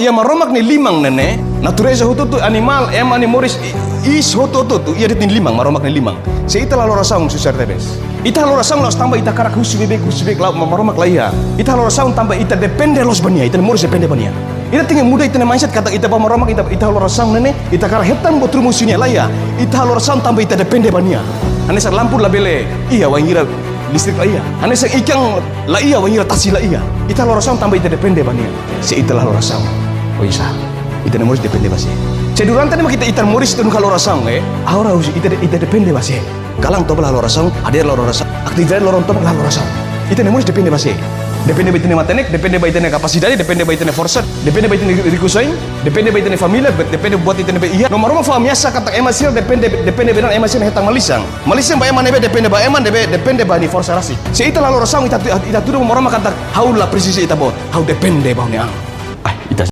ia maromak ni limang nene, natureza hutu tu animal emani moris is hutu tu ia ditin limang maromak ni limang. Se ita lalu rasaung susar tebes. Ita lalu rasaung los tambah ita karak husibek lau maromak laia. Ita lalu rasaung tambah ita depende los bania, ita moris depende bania. Ita tinggal muda ita mindset kata ita bawa maromak ita lalu rasaung nene, ita karak hetan botru musinya laia. Ita lalu rasaung tambah ita depende bania. Ane sa lampu la bele iya wangira listrik la iya. Ane sa ikang la iya wangira tasi la iya. Ita lalu rasaung tambah ita depende bania. Se ita lalu rasaung. Oh isa. Ita moris depende basi. Se durante ni kita ita moris tu kalau rasaung ahora ita depende basi. Kalang to lalu rasaung, ada lalu rasaung. Aktivitas lorong to lalu rasaung. Ita moris depende basi. Depende baitene matenek, depende baitene kapasidade, depende baitene força, depende baitene rikusain, depende baitene família, depende buat itene be iya. Nomor uma famiasa kata emasil depende benan emasil hetang malisang. Malisang ba eman depende ba eman depende ba ni força rasi. Se ita lalu rasaung ita tudo nomor uma kata haula presisi ita bot. How depende ba ni ang.